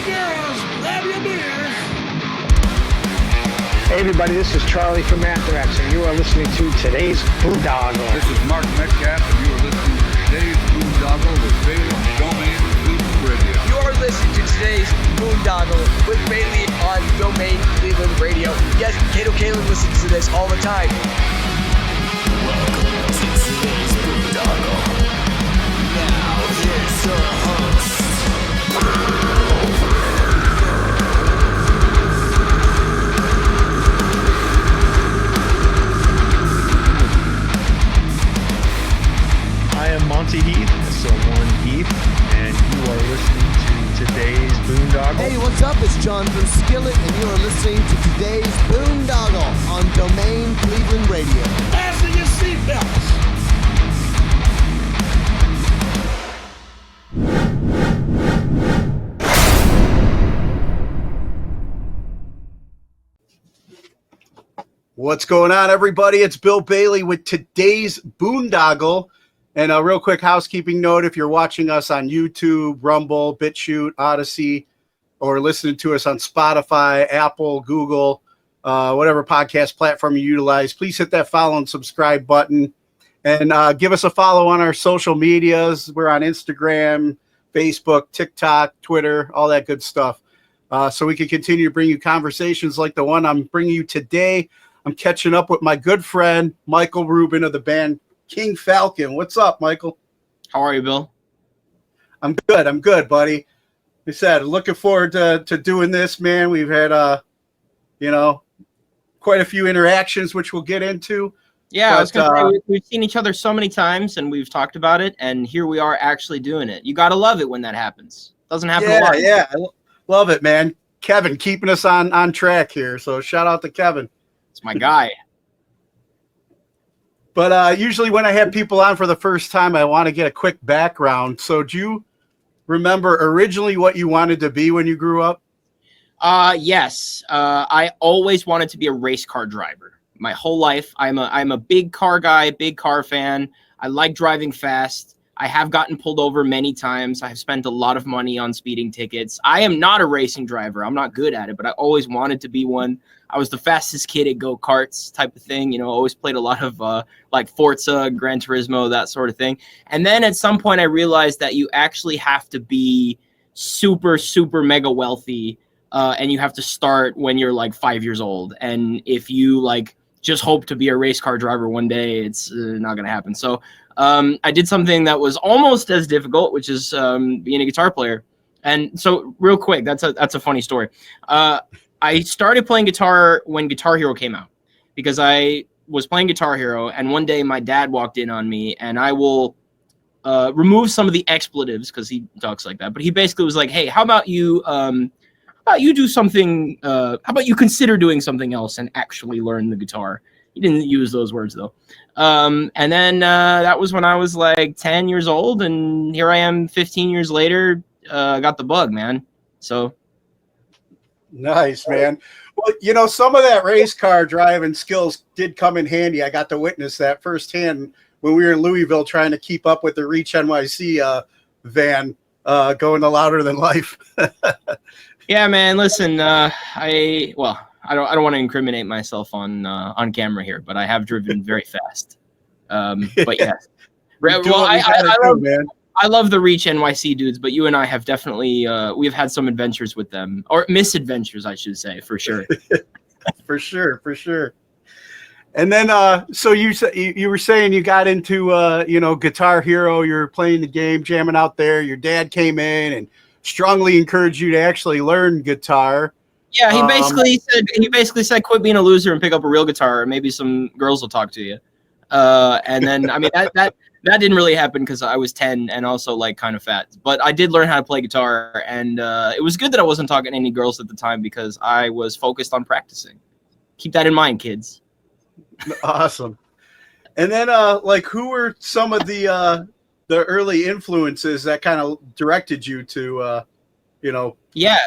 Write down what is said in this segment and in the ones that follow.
girls, grab your beers. Hey everybody, this is Charlie from Anthrax, and you are listening to today's Boondoggle. This is Mark Metcalf, and you are listening to today's Boondoggle with Bailey on Domain Cleveland Radio. You are listening to today's Boondoggle with Bailey on Domain Cleveland Radio. Yes, Kato Kalin listens to this all the time. Welcome to today's Boondoggle. Now here's your host. I am Monty Heath, so one Heath, and you are listening to today's Boondoggle. Hey, what's up? It's John from Skillet, and you are listening to today's Boondoggle on Domain Cleveland Radio. Fasten your seatbelts. What's going on, everybody? It's Bill Bailey with today's Boondoggle. And a real quick housekeeping note, if you're watching us on YouTube, Rumble, BitChute, Odyssey, or listening to us on Spotify, Apple, Google, whatever podcast platform you utilize, please hit that follow and subscribe button. And give us a follow on our social medias. We're on Instagram, Facebook, TikTok, Twitter, all that good stuff. So we can continue to bring you conversations like the one I'm bringing you today. I'm catching up with my good friend, Michael Rubin of the band King Falcon. What's up, Michael? How are you, Bill? I'm good, buddy. Like I said, looking forward to doing this, man. We've had, quite a few interactions, which we'll get into. Yeah, I was gonna say, we've seen each other so many times, and we've talked about it, and here we are actually doing it. You got to love it when that happens. Doesn't happen a lot. Yeah, I love it, man. Kevin keeping us on track here, so shout out to Kevin. It's my guy. But usually when I have people on for the first time, I want to get a quick background. So do you remember originally what you wanted to be when you grew up? Yes. I always wanted to be a race car driver. My whole life, I'm a big car guy, big car fan. I like driving fast. I have gotten pulled over many times. I've spent a lot of money on speeding tickets. I am not a racing driver. I'm not good at it, but I always wanted to be one. I was the fastest kid at go-karts type of thing. You know, always played a lot of like Forza, Gran Turismo, that sort of thing. And then at some point I realized that you actually have to be super, super mega wealthy. And you have to start when you're like 5 years old. And if you like just hope to be a race car driver one day, it's not going to happen. So I did something that was almost as difficult, which is being a guitar player. And so real quick, that's a funny story. I started playing guitar when Guitar Hero came out because I was playing Guitar Hero, and one day my dad walked in on me, and I will remove some of the expletives because he talks like that. But he basically was like, "Hey, how about you do something? How about you consider doing something else and actually learn the guitar?" He didn't use those words though. And then that was when I was like 10 years old, and here I am 15 years later. Got the bug, man. So. Nice, man. Well, some of that race car driving skills did come in handy. I got to witness that firsthand when we were in Louisville trying to keep up with the Reach NYC van going to Louder Than Life. Yeah, man. Listen, I don't want to incriminate myself on camera here, but I have driven very fast. But yeah, I love the Reach NYC dudes, but you and I have definitely we've had some adventures with them, or misadventures, I should say, for sure. for sure. And then, so you were saying you got into Guitar Hero. You're playing the game, jamming out there. Your dad came in and strongly encouraged you to actually learn guitar. Yeah, he basically said, quit being a loser and pick up a real guitar, and maybe some girls will talk to you. And then, I mean, that didn't really happen because I was 10 and also like kind of fat. But I did learn how to play guitar, and it was good that I wasn't talking to any girls at the time because I was focused on practicing. Keep that in mind, kids. Awesome. And then, who were some of the early influences that kind of directed you to, Yeah.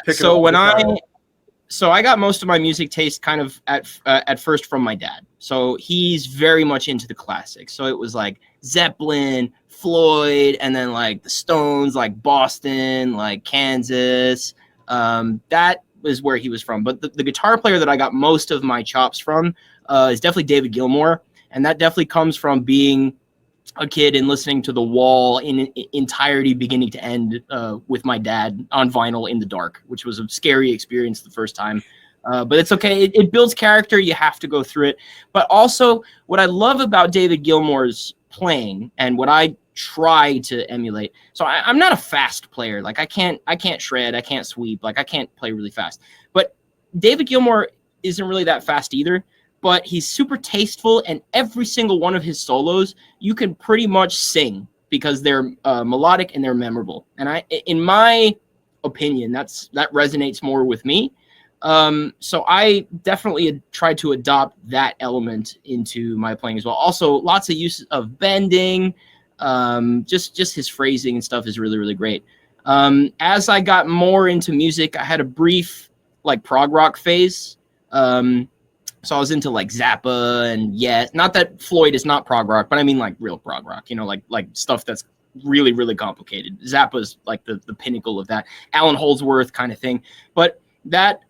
So I got most of my music taste kind of at first from my dad. So he's very much into the classics. So it was like Zeppelin, Floyd, and then like the Stones, like Boston, like Kansas, That is where he was from. But the guitar player that I got most of my chops from is definitely David Gilmour, and that definitely comes from being a kid and listening to The Wall in entirety, beginning to end, with my dad on vinyl in the dark, which was a scary experience the first time. But it's okay. It builds character. You have to go through it. But also, what I love about David Gilmour's playing and what I try to emulate. So I'm not a fast player. Like I can't shred. I can't sweep. Like I can't play really fast. But David Gilmour isn't really that fast either. But he's super tasteful, and every single one of his solos you can pretty much sing because they're melodic and they're memorable. And in my opinion, that resonates more with me. So I definitely tried to adopt that element into my playing as well. Also, lots of use of bending, just his phrasing and stuff is really, really great. As I got more into music, I had a brief like prog rock phase. So I was into like Zappa and not that Floyd is not prog rock, but I mean like real prog rock, like stuff that's really, really complicated. Zappa's like the pinnacle of that, Alan Holdsworth kind of thing. But that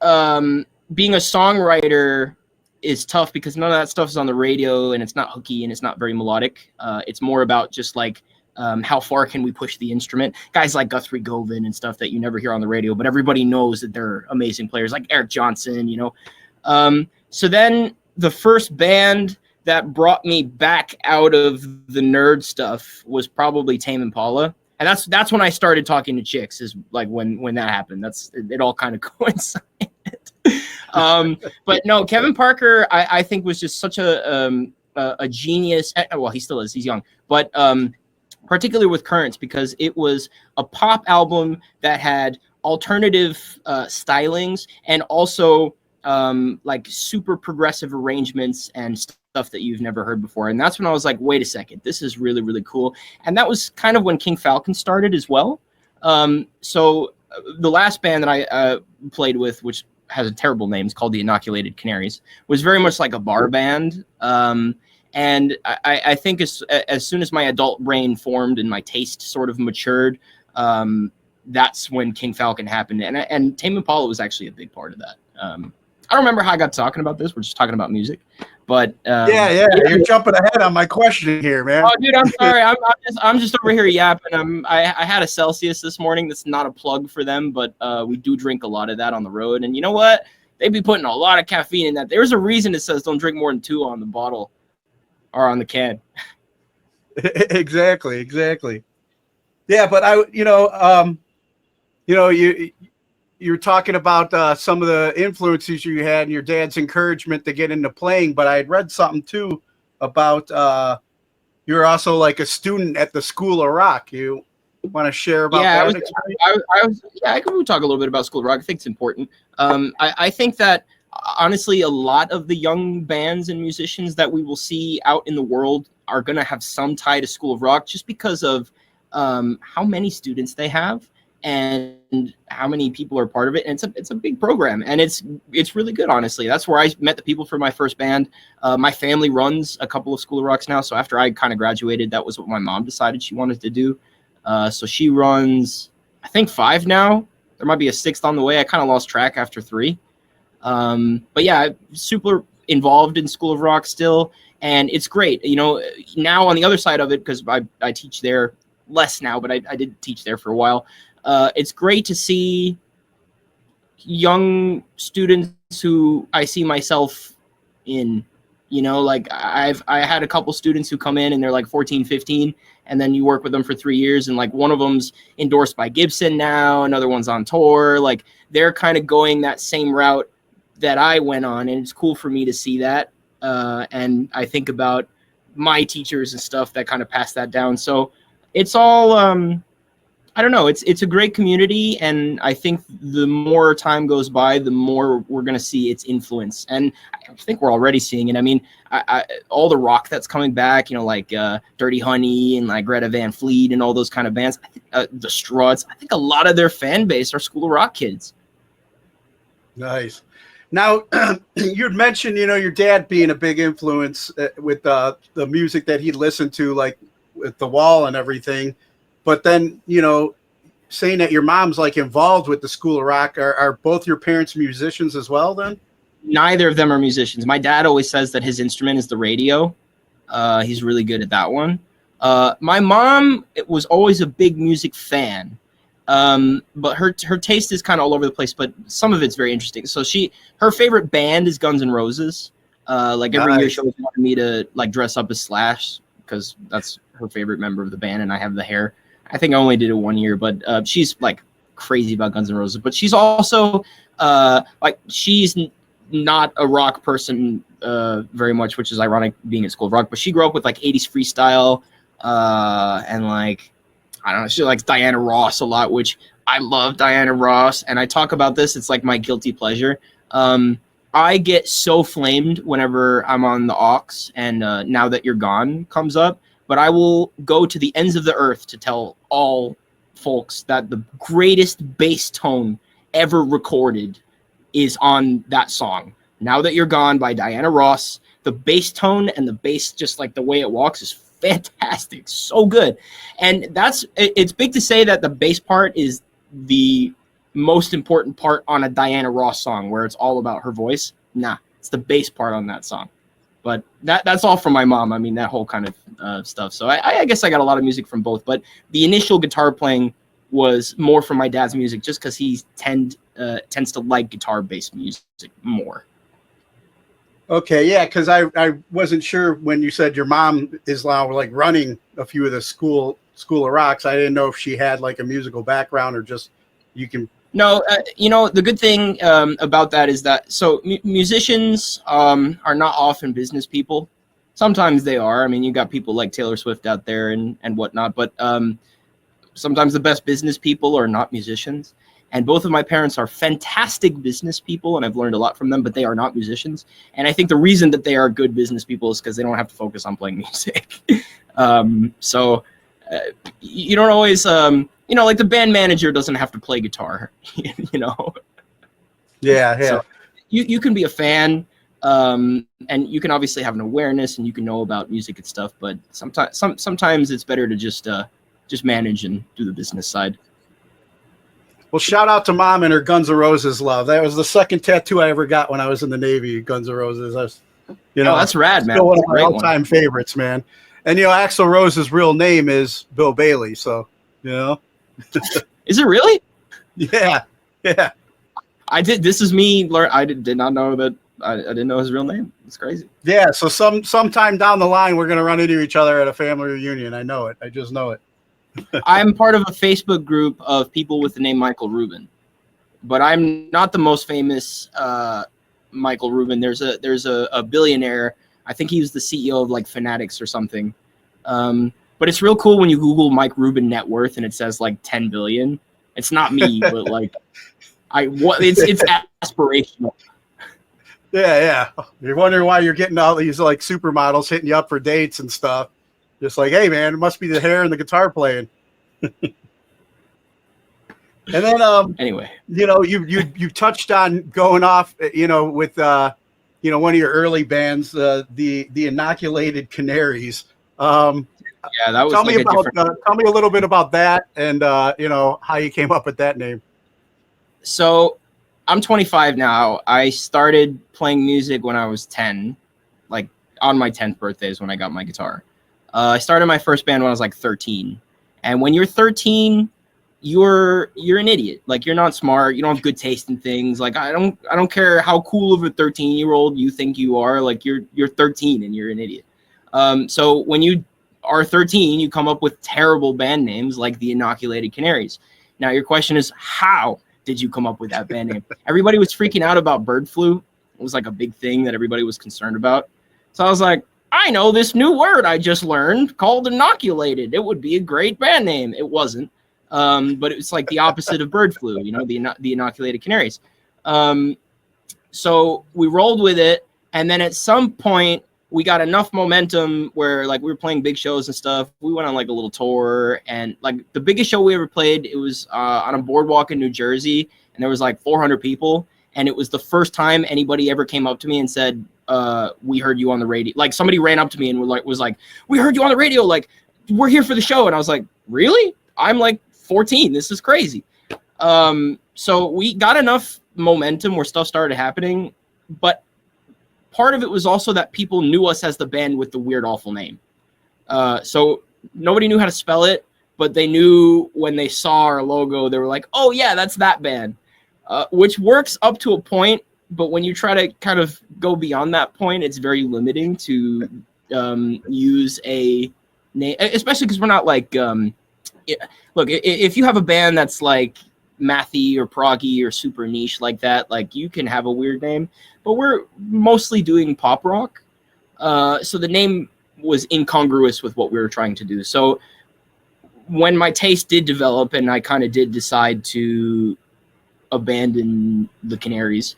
being a songwriter is tough because none of that stuff is on the radio and it's not hooky and it's not very melodic. It's more about just like how far can we push the instrument? Guys like Guthrie Govan and stuff that you never hear on the radio, but everybody knows that they're amazing players, like Eric Johnson, So then the first band that brought me back out of the nerd stuff was probably Tame Impala. And that's when I started talking to chicks, is like when that happened. It all kind of coincided. But no, Kevin Parker, I think was just such a genius. Well, he still is. He's young. But particularly with Currents, because it was a pop album that had alternative stylings and also like super progressive arrangements and stuff that you've never heard before. And that's when I was like, wait a second, this is really, really cool. And that was kind of when King Falcon started as well. So the last band that I played with, which has a terrible name, it's called the Inoculated Canaries, was very much like a bar band. And I think as soon as my adult brain formed and my taste sort of matured, that's when King Falcon happened. And Tame Impala was actually a big part of that. I don't remember how I got talking about this. We're just talking about music, but yeah, you're jumping ahead on my question here, man. Oh, dude, I'm sorry. I'm just over here yapping. I had a Celsius this morning. That's not a plug for them, but we do drink a lot of that on the road. And you know what? They be putting a lot of caffeine in that. There's a reason it says don't drink more than 2 on the bottle or on the can. Exactly. Yeah, but you're talking about some of the influences you had and your dad's encouragement to get into playing, but I had read something too about you're also like a student at the School of Rock. You want to share about that experience? I can talk a little bit about School of Rock. I think it's important. I think that honestly, a lot of the young bands and musicians that we will see out in the world are going to have some tie to School of Rock just because of how many students they have and how many people are part of it. And it's a big program, and it's really good, honestly. That's where I met the people for my first band. My family runs a couple of School of Rocks now, so after I kind of graduated, that was what my mom decided she wanted to do. So she runs, I think, 5 now. There might be a 6th on the way. I kind of lost track after 3. But yeah, super involved in School of Rock still, and it's great. Now on the other side of it, because I teach there less now, but I did teach there for a while. It's great to see young students who I see myself in. Like I had a couple students who come in and they're like 14, 15, and then you work with them for 3 years, and like one of them's endorsed by Gibson now, another one's on tour. Like they're kind of going that same route that I went on, and it's cool for me to see that. And I think about my teachers and stuff that kind of pass that down. So it's all, I don't know, it's a great community, and I think the more time goes by, the more we're going to see its influence. And I think we're already seeing it. I mean, all the rock that's coming back, like Dirty Honey and like Greta Van Fleet and all those kind of bands, I think, the Struts, I think a lot of their fan base are School of Rock kids. Nice. Now, you'd mentioned, your dad being a big influence with the music that he listened to, like with The Wall and everything. But then, saying that your mom's like involved with the School of Rock. Are both your parents musicians as well then? Neither of them are musicians. My dad always says that his instrument is the radio. He's really good at that one. My mom was always a big music fan, but her taste is kind of all over the place. But some of it's very interesting. So her favorite band is Guns N' Roses. Like every year, she always wanted me to like dress up as Slash because that's her favorite member of the band, and I have the hair. I think I only did it 1 year, but she's like crazy about Guns N' Roses. But she's also she's not a rock person very much, which is ironic being at School of Rock. But she grew up with like 80s freestyle and like I don't know. She likes Diana Ross a lot, which I love Diana Ross, and I talk about this. It's like my guilty pleasure. I get so flamed whenever I'm on the aux and Now That You're Gone comes up. But I will go to the ends of the earth to tell all folks that the greatest bass tone ever recorded is on that song. Now That You're Gone by Diana Ross. The bass tone and the bass, just like the way it walks, is fantastic. So good. And it's big to say that the bass part is the most important part on a Diana Ross song where it's all about her voice. Nah, it's the bass part on that song. But that's all from my mom. I mean, that whole kind of stuff. So I guess I got a lot of music from both. But the initial guitar playing was more from my dad's music just because he tends to like guitar-based music more. Okay, yeah, because I wasn't sure when you said your mom is now like running a few of the School of Rocks. I didn't know if she had like a musical background or just you can. No, the good thing about that is that musicians are not often business people. Sometimes they are. I mean, you got people like Taylor Swift out there and whatnot, but sometimes the best business people are not musicians. And both of my parents are fantastic business people, and I've learned a lot from them, but they are not musicians. And I think the reason that they are good business people is because they don't have to focus on playing music. You don't always, like the band manager doesn't have to play guitar, Yeah. So you can be a fan, and you can obviously have an awareness, and you can know about music and stuff, but sometimes it's better to just manage and do the business side. Well, shout out to Mom and her Guns N' Roses love. That was the second tattoo I ever got when I was in the Navy, Guns N' Roses. That's rad, man. Still one of my all-time favorites, man. And, Axl Rose's real name is Bill Bailey, so, Is it really? Yeah. I did. This is me. I did not know that. I didn't know his real name. It's crazy. Yeah, so sometime down the line, we're going to run into each other at a family reunion. I know it. I just know it. I'm part of a Facebook group of people with the name Michael Rubin, but I'm not the most famous Michael Rubin. There's a billionaire. I think he was the CEO of like Fanatics or something. But it's real cool when you Google Mike Rubin net worth and it says like 10 billion. It's not me, but like it's aspirational. Yeah. You're wondering why you're getting all these like supermodels hitting you up for dates and stuff. Just like, hey man, it must be the hair and the guitar playing. And then anyway, you touched on going off, with one of your early bands, the Inoculated Canaries. Yeah, that was. Tell me a little bit about that, and how you came up with that name. So, I'm 25 now. I started playing music when I was 10, like on my 10th birthday is when I got my guitar. I started my first band when I was like 13, and when you're 13, you're an idiot. Like you're not smart. You don't have good taste in things. Like I don't care how cool of a 13-year-old you think you are. Like you're 13 and you're an idiot. So when you are 13, you come up with terrible band names like the Inoculated Canaries. Now your question is, how did you come up with that band name? Everybody was freaking out about bird flu. It was like a big thing that everybody was concerned about. So I was like, I know this new word I just learned called inoculated. It would be a great band name. It wasn't. But it was like the opposite of bird flu, the Inoculated Canaries. So we rolled with it. And then at some point we got enough momentum where like we were playing big shows and stuff. We went on like a little tour, and like the biggest show we ever played, it was on a boardwalk in New Jersey, and there was like 400 people. And it was the first time anybody ever came up to me and said, we heard you on the radio. Like somebody ran up to me and was like, we heard you on the radio. Like we're here for the show. And I was like, really? I'm like 14. This is crazy. So we got enough momentum where stuff started happening, but part of it was also that people knew us as the band with the weird, awful name. So nobody knew how to spell it, but they knew when they saw our logo, they were like, oh yeah, that's that band, which works up to a point. But when you try to kind of go beyond that point, it's very limiting to use a name, especially because we're not like, look, if you have a band that's like mathy or proggy or super niche like that, like you can have a weird name, but we're mostly doing pop rock. So the name was incongruous with what we were trying to do. So when my taste did develop and I kind of did decide to abandon the Canaries,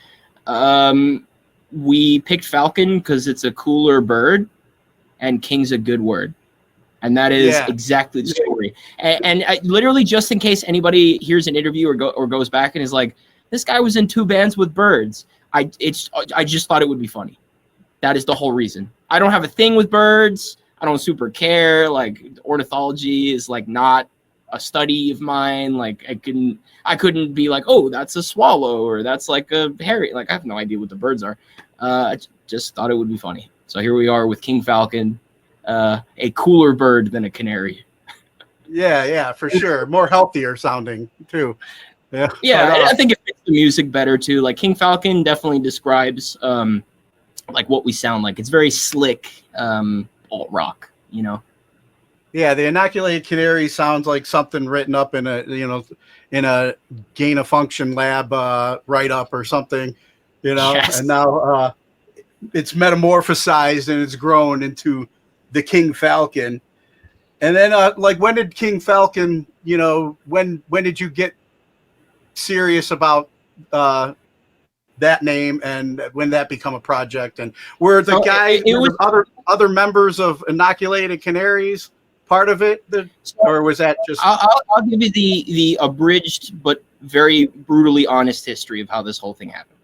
we picked Falcon because it's a cooler bird and King's a good word. And that is exactly the story. And I, literally, just in case anybody hears an interview or goes back and is like, this guy was in 2 bands with birds, I just thought it would be funny. That is the whole reason. I don't have a thing with birds. I don't super care. Like, ornithology is like not a study of mine. Like, I couldn't be like, oh, that's a swallow or that's like a hairy. Like, I have no idea what the birds are. I just thought it would be funny. So here we are with King Falcon. A cooler bird than a canary. Yeah, for sure. More healthier sounding too. Yeah, I think it fits the music better too. Like King Falcon definitely describes like what we sound like. It's very slick alt rock, you know. Yeah, the Inoculated Canaries sounds like something written up in a gain of function lab write up or something, you know. Yes. And now it's metamorphosized and it's grown into the King Falcon. And then like when did King Falcon, you know, when did you get serious about that name and when that become a project? And were the guys other members of Inoculated Canaries part of it, or was that just I'll give you the abridged but very brutally honest history of how this whole thing happened.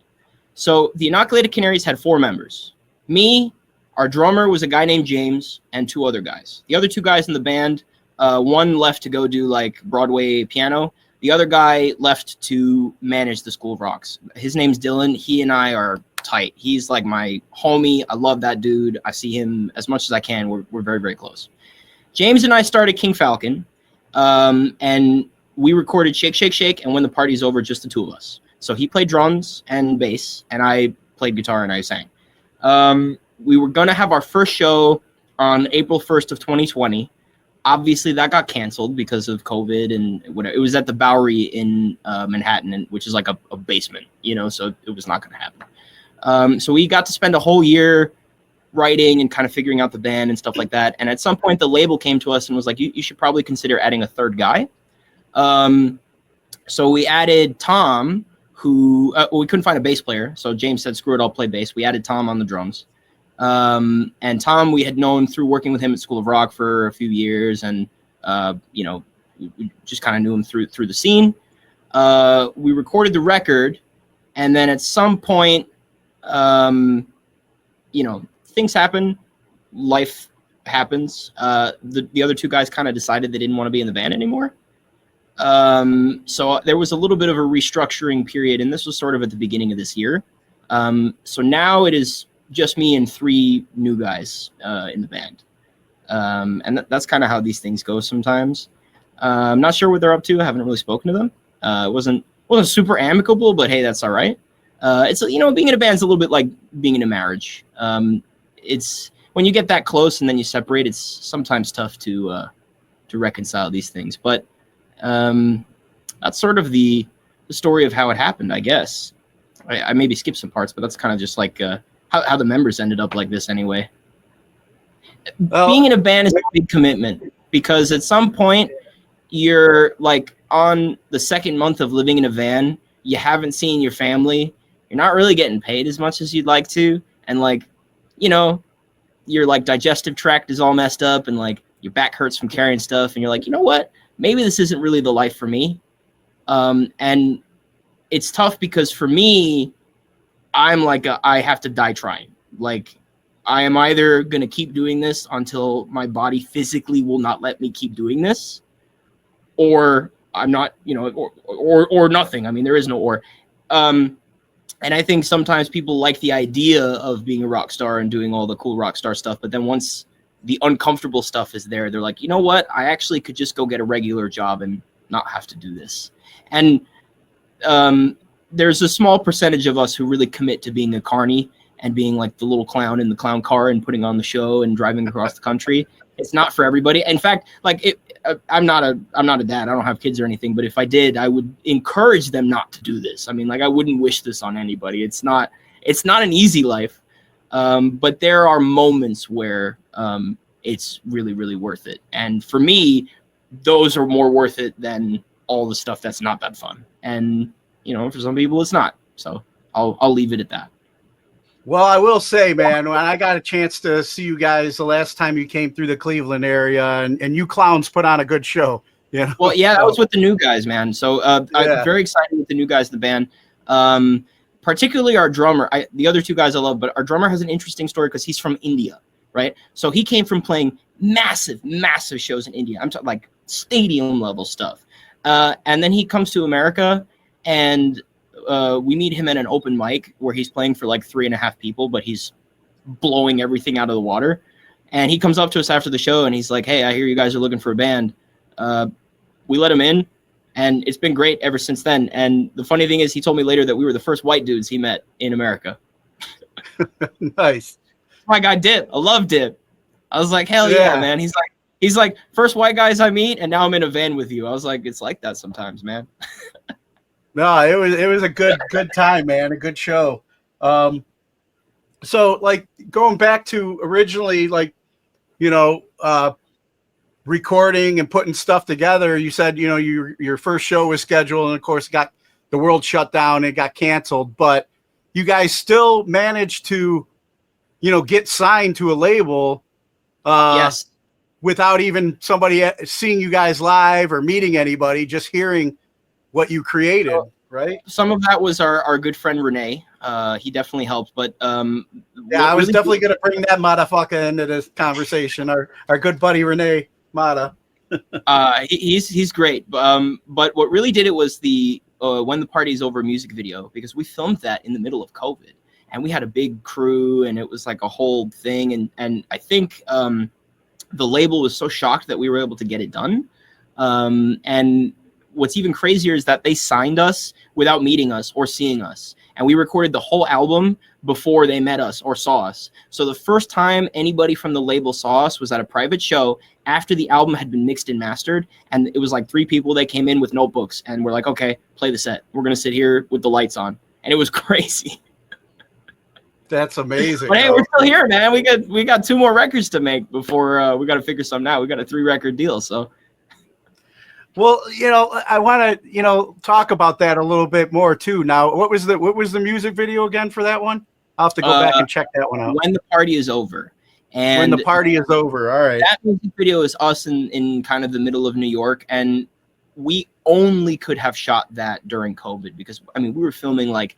So the Inoculated Canaries had 4 members. Me, our drummer was a guy named James, and 2 other guys. The other 2 guys in the band, one left to go do like Broadway piano. The other guy left to manage the School of Rocks. His name's Dylan. He and I are tight. He's like my homie. I love that dude. I see him as much as I can. We're very, very close. James and I started King Falcon, and we recorded Shake, Shake, Shake, and When the Party's Over, just the 2 of us. So he played drums and bass, and I played guitar and I sang. We were going to have our first show on April 1st of 2020. Obviously, that got canceled because of COVID and whatever. It was at the Bowery in Manhattan, which is like a basement, you know, so it was not going to happen. So we got to spend a whole year writing and kind of figuring out the band and stuff like that. And at some point, the label came to us and was like, you should probably consider adding a 3rd guy. So we added Tom, who we couldn't find a bass player. So James said, screw it, I'll play bass. We added Tom on the drums. And Tom, we had known through working with him at School of Rock for a few years, and you know, we just kind of knew him through the scene. We recorded the record, and then at some point, you know, things happen, life happens. The other 2 guys kind of decided they didn't want to be in the band anymore. So there was a little bit of a restructuring period, and this was sort of at the beginning of this year. So now it is just me and 3 new guys in the band. And that's kind of how these things go sometimes. I'm not sure what they're up to. I haven't really spoken to them. It wasn't super amicable, but hey, that's all right. It's, you know, being in a band is a little bit like being in a marriage. It's when you get that close and then you separate, it's sometimes tough to reconcile these things. But that's sort of the story of how it happened, I guess. I maybe skipped some parts, but that's kind of just like how the members ended up like this anyway. Being in a band is a big commitment because at some point you're like on the 2nd month of living in a van. You haven't seen your family. You're not really getting paid as much as you'd like to. And like, you know, your like digestive tract is all messed up and like your back hurts from carrying stuff. And you're like, you know what? Maybe this isn't really the life for me. And it's tough because for me, I'm like, I have to die trying. Like, I am either going to keep doing this until my body physically will not let me keep doing this, or I'm not, you know, or nothing. I mean, there is no or. And I think sometimes people like the idea of being a rock star and doing all the cool rock star stuff, but then once the uncomfortable stuff is there, they're like, you know what? I actually could just go get a regular job and not have to do this. And there's a small percentage of us who really commit to being a carny and being like the little clown in the clown car and putting on the show and driving across the country. It's not for everybody. In fact, like I'm not a dad. I don't have kids or anything, but if I did, I would encourage them not to do this. I mean, like I wouldn't wish this on anybody. It's not an easy life. But there are moments where it's really, really worth it. And for me, those are more worth it than all the stuff that's not that fun. And, you know, for some people it's not. So I'll leave it at that. Well, I will say, man, when I got a chance to see you guys the last time you came through the Cleveland area, and you clowns put on a good show. You know? Well, yeah, that was with the new guys, man. So I'm very excited with the new guys in the band. Particularly our drummer. The other two guys I love, but our drummer has an interesting story because he's from India, right? So he came from playing massive, massive shows in India. I'm talking like stadium level stuff. And then he comes to America, and we meet him at an open mic where he's playing for like 3.5 people, but he's blowing everything out of the water. And he comes up to us after the show and he's like, hey, I hear you guys are looking for a band. We let him in, and it's been great ever since then. And the funny thing is, he told me later that we were the first white dudes he met in America. Nice. My guy Dip. I love Dip. I was like, hell yeah, man. He's like, first white guys I meet, and now I'm in a van with you. I was like, it's like that sometimes, man. No, it was a good time, man. A good show. So like going back to originally, like, you know, recording and putting stuff together. You said, you know, your first show was scheduled, and of course got the world shut down and it got canceled. But you guys still managed to, you know, get signed to a label. Yes. Without even somebody seeing you guys live or meeting anybody, just hearing what you created, right? Some of that was our good friend Renee. He definitely helped, but yeah, I was really definitely going to bring that motherfucker into this conversation. Our good buddy Renee Mata. He's great. But what really did it was the When the Party's Over music video, because we filmed that in the middle of COVID, and we had a big crew, and it was like a whole thing. And I think the label was so shocked that we were able to get it done. And what's even crazier is that they signed us without meeting us or seeing us. And we recorded the whole album before they met us or saw us. So the first time anybody from the label saw us was at a private show after the album had been mixed and mastered. And it was like 3 people that came in with notebooks and were like, okay, play the set. We're going to sit here with the lights on. And it was crazy. That's amazing. But hey, we're still here, man. We got 2 more records to make before we got to figure something out. We got a 3-record deal, so. Well, you know, I want to, you know, talk about that a little bit more too. Now, what was the music video again for that one? I'll have to go back and check that one out. When the Party is Over. And When the Party is Over. All right. That music video is us in kind of the middle of New York, and we only could have shot that during COVID because, I mean, we were filming like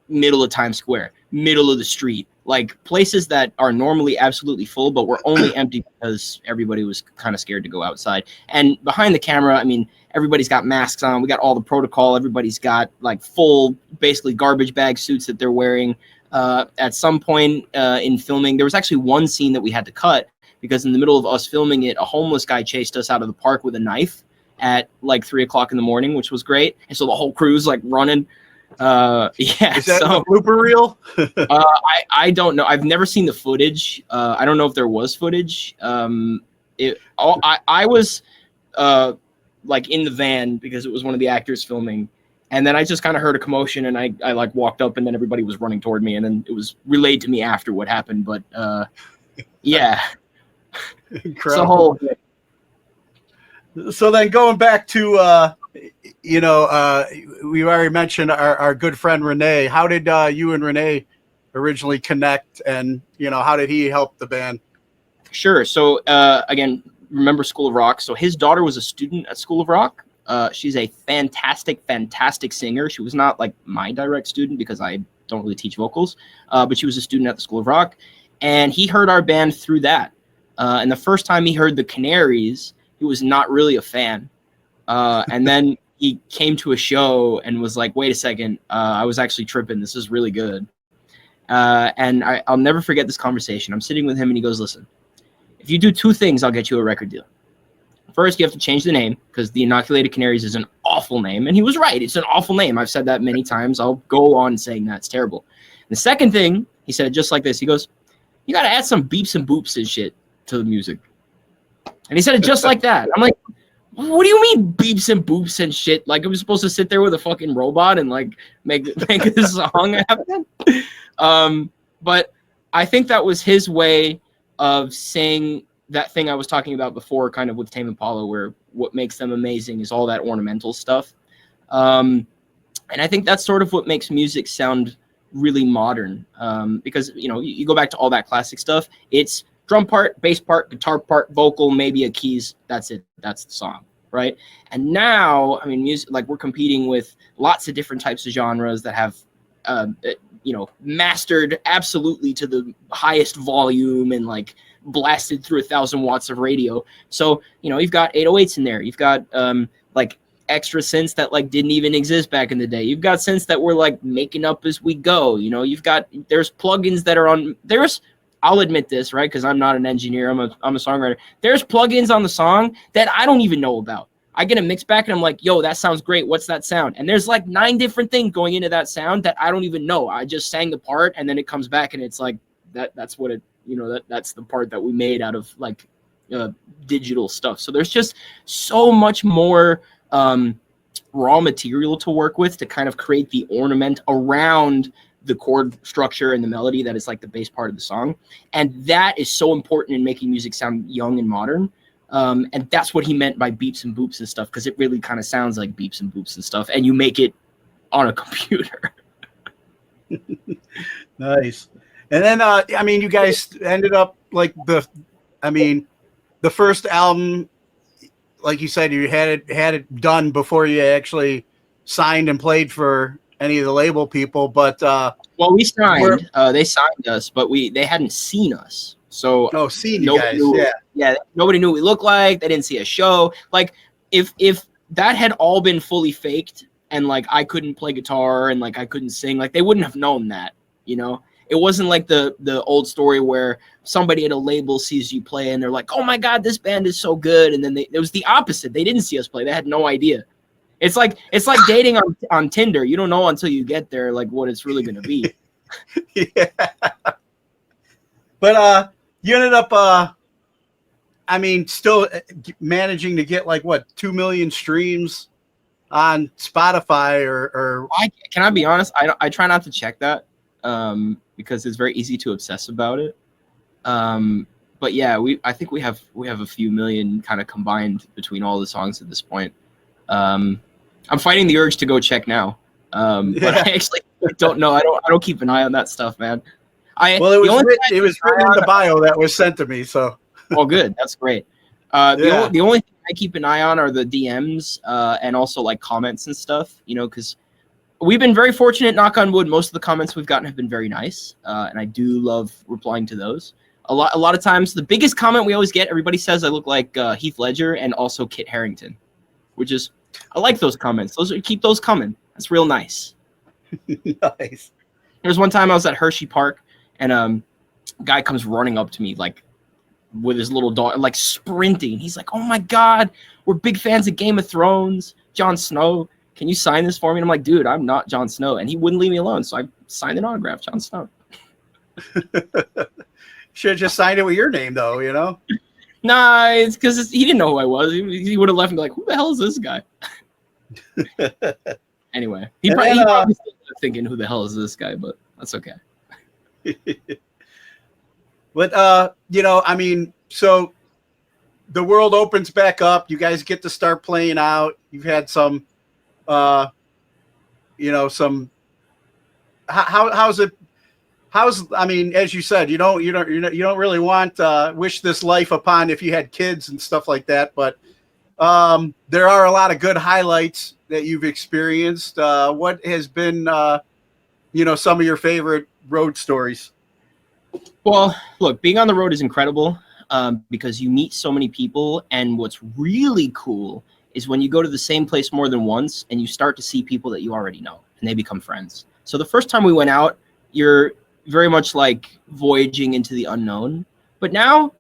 middle of Times Square, middle of the street, like places that are normally absolutely full, but were only empty because everybody was kind of scared to go outside. And behind the camera, I mean, everybody's got masks on. We got all the protocol. Everybody's got like full, basically garbage bag suits that they're wearing. At some point in filming, there was actually one scene that we had to cut because in the middle of us filming it, a homeless guy chased us out of the park with a knife at like 3 o'clock in the morning, which was great. And so the whole crew's like running. Yeah. Is that the blooper reel? I don't know. I've never seen the footage. I don't know if there was footage. I was like in the van because it was one of the actors filming, and then I just kind of heard a commotion, and I like walked up, and then everybody was running toward me, and then it was relayed to me after what happened. But yeah, incredible. So then going back to you know, we already mentioned our good friend Renee. How did you and Renee originally connect, and you know, how did he help the band? Sure. So again, remember School of Rock. So his daughter was a student at School of Rock. She's a fantastic singer. She was not like my direct student because I don't really teach vocals, but she was a student at the School of Rock, and he heard our band through that. And the first time he heard the Canaries, he was not really a fan. And then he came to a show and was like, wait a second, I was actually tripping. This is really good. And I'll never forget this conversation. I'm sitting with him and he goes, listen, if you do two things, I'll get you a record deal. First, you have to change the name because the Inoculated Canaries is an awful name. And he was right. It's an awful name. I've said that many times. I'll go on saying that. It's terrible. The second thing, he said just like this. He goes, you got to add some beeps and boops and shit to the music. And he said it just like that. I'm like, what do you mean beeps and boops and shit? Like, I'm supposed to sit there with a fucking robot and like make a song happen? But I think that was his way of saying that thing I was talking about before, kind of with Tame Impala, where what makes them amazing is all that ornamental stuff. And I think that's sort of what makes music sound really modern. Because, you know, you go back to all that classic stuff. It's drum part, bass part, guitar part, vocal, maybe a keys. That's it. That's the song, right? And now, I mean, music, like, we're competing with lots of different types of genres that have, you know, mastered absolutely to the highest volume and like blasted through 1,000 watts of radio. So, you know, you've got 808s in there. You've got like extra synths that like didn't even exist back in the day. You've got synths that we're like making up as we go. You know, there's plugins that are on, I'll admit this, right? Because I'm not an engineer. I'm a songwriter. There's plugins on the song that I don't even know about. I get a mix back and I'm like, yo, that sounds great. What's that sound? And there's like 9 different things going into that sound that I don't even know. I just sang the part and then it comes back and it's like, that's what it, you know, that's the part that we made out of like digital stuff. So there's just so much more raw material to work with to kind of create the ornament around the chord structure and the melody that is like the bass part of the song. And that is so important in making music sound young and modern. And that's what he meant by beeps and boops and stuff, because it really kind of sounds like beeps and boops and stuff, and you make it on a computer. Nice. And then, I mean, you guys ended up like the first album, like you said, you had it done before you actually signed and played for any of the label people. But well, we signed. They signed us, but they hadn't seen us. So seen you guys, nobody knew what we looked like. They didn't see a show. Like if that had all been fully faked and like I couldn't play guitar and like I couldn't sing, like they wouldn't have known that, you know. It wasn't like the old story where somebody at a label sees you play and they're like, oh my God, this band is so good. And then it was the opposite. They didn't see us play. They had no idea. It's like dating on Tinder. You don't know until you get there, like what it's really going to be. Yeah. But, you ended up, still managing to get like what 2 million streams on Spotify or. Can I be honest? I try not to check that because it's very easy to obsess about it. But yeah, I think we have a few million kind of combined between all the songs at this point. I'm fighting the urge to go check now, but I actually don't know. I don't keep an eye on that stuff, man. It was written in the bio that was sent to me. So, oh, good, that's great. The only thing I keep an eye on are the DMs and also like comments and stuff. You know, because we've been very fortunate. Knock on wood, most of the comments we've gotten have been very nice, and I do love replying to those. A lot of times, the biggest comment we always get, everybody says I look like Heath Ledger and also Kit Harington, which is I like those comments. Keep those coming. That's real nice. Nice. There was one time I was at Hershey Park. And a guy comes running up to me, like, with his little dog, like, sprinting. He's like, oh, my God, we're big fans of Game of Thrones. Jon Snow, can you sign this for me? And I'm like, dude, I'm not Jon Snow. And he wouldn't leave me alone, so I signed an autograph, Jon Snow. Should have just signed it with your name, though, you know? Nah, it's because he didn't know who I was. He would have left and be like, who the hell is this guy? Anyway, he probably still thinking, who the hell is this guy? But that's okay. But so the world opens back up. You guys get to start playing out. You've had some, how's it? As you said, you don't really want wish this life upon if you had kids and stuff like that. But there are a lot of good highlights that you've experienced. What has been, some of your favorite road stories? Well, look, being on the road is incredible because you meet so many people, and what's really cool is when you go to the same place more than once and you start to see people that you already know and they become friends. So the first time we went out, you're very much like voyaging into the unknown. But now,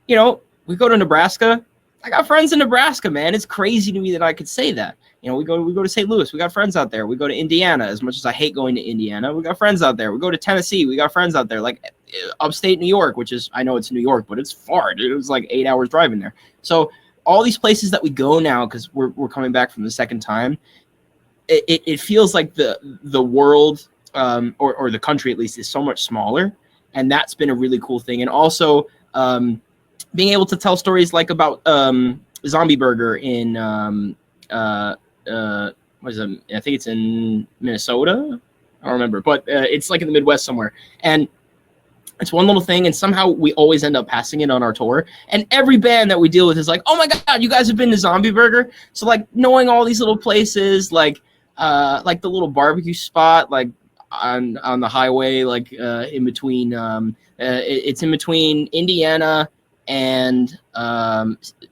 you know, we go to Nebraska. I got friends in Nebraska, man. It's crazy to me that I could say that. You know, we go to St. Louis. We got friends out there. We go to Indiana. As much as I hate going to Indiana, we got friends out there. We go to Tennessee. We got friends out there. Like upstate New York, which is, I know it's New York, but it's far. Dude. It was like 8 hours driving there. So all these places that we go now, because we're coming back from the second time, it feels like the world or the country at least is so much smaller, and that's been a really cool thing. And also being able to tell stories like about Zombie Burger in what is it? I think it's in Minnesota. I don't remember, but it's like in the Midwest somewhere. And it's one little thing, and somehow we always end up passing it on our tour. And every band that we deal with is like, "Oh my God, you guys have been to Zombie Burger!" So like knowing all these little places, like the little barbecue spot, like on the highway, like in between. It's in between Indiana and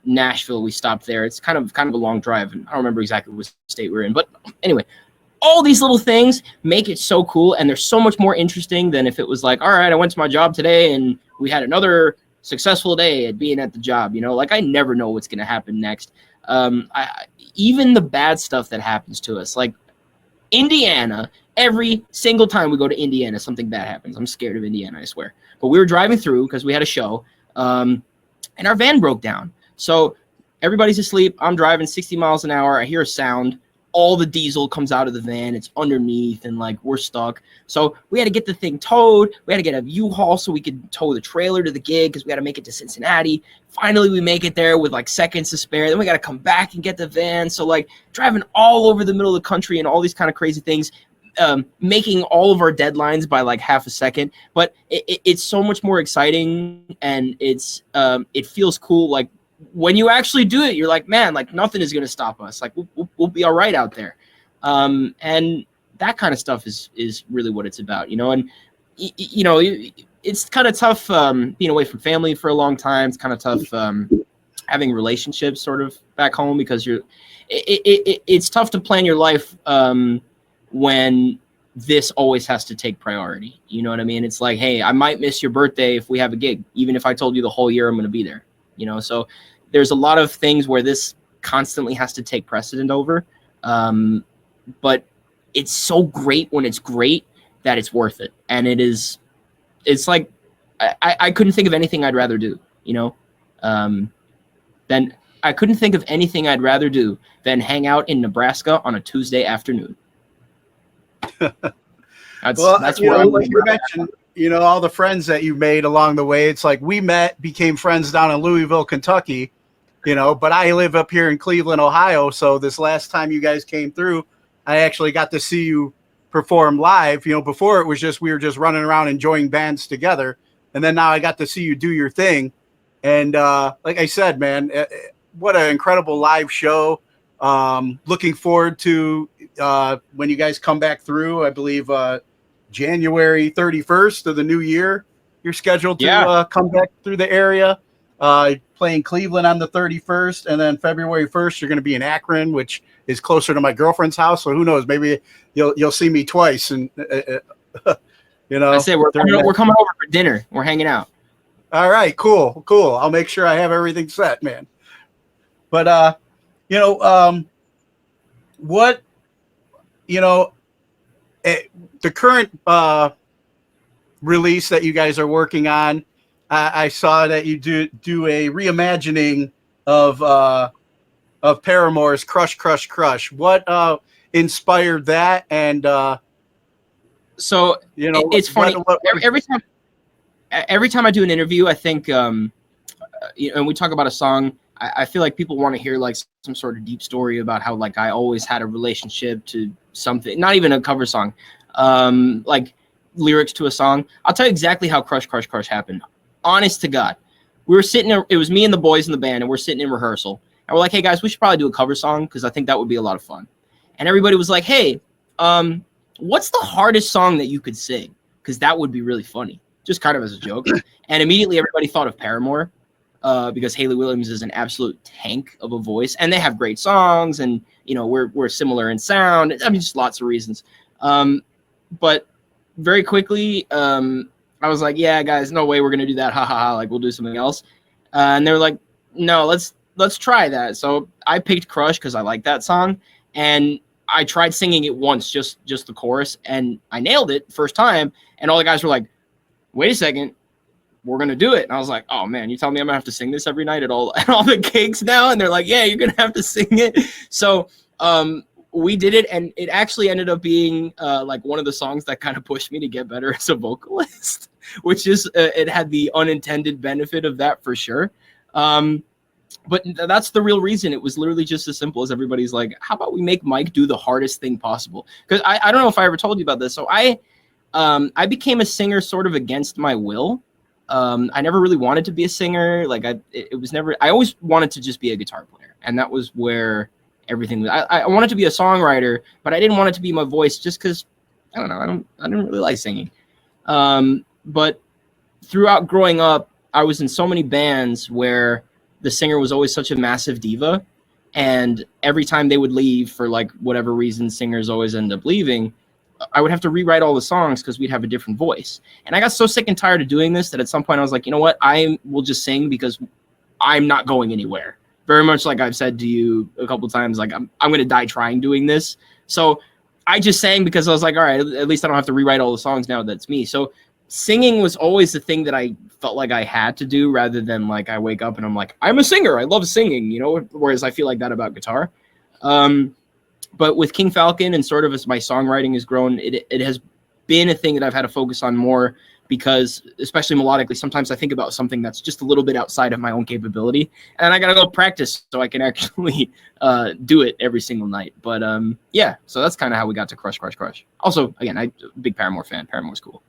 Nashville. We stopped there. It's kind of a long drive, and I don't remember exactly what state we're in. But anyway, all these little things make it so cool, and they're so much more interesting than if it was like, all right, I went to my job today and we had another successful day at being at the job. You know, like I never know what's going to happen next. Even the bad stuff that happens to us, like Indiana, every single time we go to Indiana, something bad happens. I'm scared of Indiana, I swear. But we were driving through because we had a show, and our van broke down. So everybody's asleep. I'm driving 60 miles an hour. I hear a sound. All the diesel comes out of the van. It's underneath, and like we're stuck. So we had to get the thing towed. We had to get a U-Haul so we could tow the trailer to the gig because we got to make it to Cincinnati. Finally, we make it there with like seconds to spare. Then we got to come back and get the van. So like driving all over the middle of the country and all these kind of crazy things, making all of our deadlines by like half a second. But it's so much more exciting, and it feels cool. Like when you actually do it, you're like, man, like nothing is going to stop us. Like we'll be all right out there. And that kind of stuff is really what it's about, you know? And, you know, it's kind of tough being away from family for a long time. It's kind of tough having relationships sort of back home because it's tough to plan your life when this always has to take priority. You know what I mean? It's like, hey, I might miss your birthday if we have a gig, even if I told you the whole year I'm going to be there. You know, so there's a lot of things where this constantly has to take precedent over. But it's so great when it's great that it's worth it. And it's like, I couldn't think of anything I'd rather do, you know, I couldn't think of anything I'd rather do than hang out in Nebraska on a Tuesday afternoon. That's you where know, I'm like you mentioned, you know, all the friends that you made along the way. It's like we became friends down in Louisville, Kentucky, you know, but I live up here in Cleveland, Ohio. So this last time you guys came through, I actually got to see you perform live. You know, before it was just, we were just running around enjoying bands together. And then now I got to see you do your thing. And like I said, man, what an incredible live show. Looking forward to when you guys come back through, I believe January 31st of the new year. You're scheduled to come back through the area, playing Cleveland on the 31st. And then February 1st, you're going to be in Akron, which is closer to my girlfriend's house. So who knows, maybe you'll see me twice. And, you know, I say we're coming over for dinner. We're hanging out. All right, cool. I'll make sure I have everything set, man. But, you know, what, you know, the current release that you guys are working on, I saw that you do a reimagining of Paramore's Crush, Crush, Crush. What inspired that? And so, you know, it's funny. Every time I do an interview, I think, you know, and we talk about a song, I feel like people want to hear like some sort of deep story about how like I always had a relationship to something, not even a cover song, like lyrics to a song. I'll tell you exactly how Crush, Crush, Crush happened. Honest to God. We were sitting there, it was me and the boys in the band, and we're sitting in rehearsal. And we're like, hey guys, we should probably do a cover song because I think that would be a lot of fun. And everybody was like, hey, what's the hardest song that you could sing? Because that would be really funny. Just kind of as a joke. And immediately everybody thought of Paramore. because Haley Williams is an absolute tank of a voice, and they have great songs, and we're similar in sound. I mean, just lots of reasons. But very quickly, I was like, yeah, guys, no way we're gonna do that. Ha ha ha! Like, we'll do something else. And they were like, no, let's try that. So I picked Crush because I like that song, and I tried singing it once, just the chorus, and I nailed it first time. And all the guys were like, wait a second, we're gonna do it. And I was like, oh man, you tell me I'm gonna have to sing this every night at all the gigs now? And they're like, yeah, you're gonna have to sing it. So we did it, and it actually ended up being like one of the songs that kind of pushed me to get better as a vocalist, which is it had the unintended benefit of that for sure. But that's the real reason. It was literally just as simple as everybody's like, how about we make Mike do the hardest thing possible? Because I don't know if I ever told you about this. So I became a singer sort of against my will. I never really wanted to be a singer. Like I always wanted to just be a guitar player, and that was where everything was. I wanted to be a songwriter, but I didn't want it to be my voice just because I don't know. I didn't really like singing. But throughout growing up, I was in so many bands where the singer was always such a massive diva, and every time they would leave for like whatever reason, singers always end up leaving, I would have to rewrite all the songs because we'd have a different voice. And I got so sick and tired of doing this that at some point I was like, you know what? I will just sing because I'm not going anywhere. Very much like I've said to you a couple of times, like I'm going to die trying doing this. So I just sang because I was like, all right, at least I don't have to rewrite all the songs now. That's me. So singing was always the thing that I felt like I had to do, rather than like I wake up and I'm like, I'm a singer, I love singing, whereas I feel like that about guitar. But with King Falcon, and sort of as my songwriting has grown, it has been a thing that I've had to focus on more, because especially melodically, sometimes I think about something that's just a little bit outside of my own capability, and I got to go practice so I can actually do it every single night. But yeah, so that's kind of how we got to Crush. Also, again, I'm a big Paramore fan. Paramore's cool.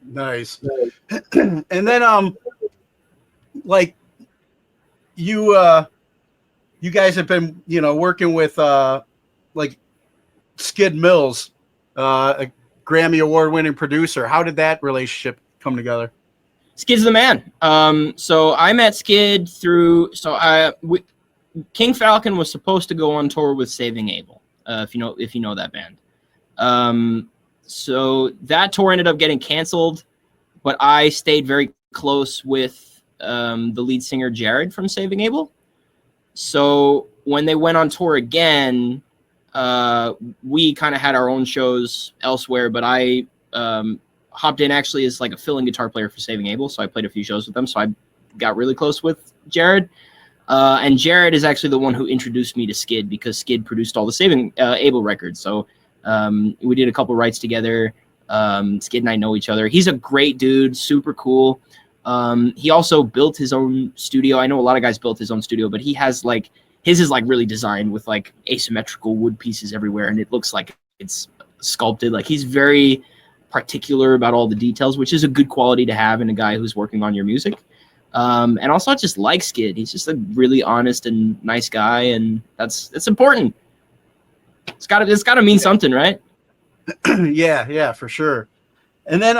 Nice. And then like you guys have been working with like Skid Mills, a Grammy award winning producer. How did that relationship come together? Skid's the man. So I met Skid through King Falcon was supposed to go on tour with Saving Abel, if you know that band. So that tour ended up getting canceled, but I stayed very close with the lead singer Jared from Saving Abel. So when they went on tour again, we kind of had our own shows elsewhere, but I hopped in actually as like a fill-in guitar player for Saving Abel, so I played a few shows with them. So I got really close with Jared. And Jared is actually the one who introduced me to Skid, because Skid produced all the Saving Abel records. So we did a couple writes together. Skid and I know each other. He's a great dude, super cool. He also built his own studio. I know a lot of guys built his own studio, but he has like, his is like really designed with like asymmetrical wood pieces everywhere, and it looks like it's sculpted. Like, he's very particular about all the details, which is a good quality to have in a guy who's working on your music. And also I just like Skid. He's just a really honest and nice guy, and that's important. It's gotta mean something, right? Yeah, for sure. And then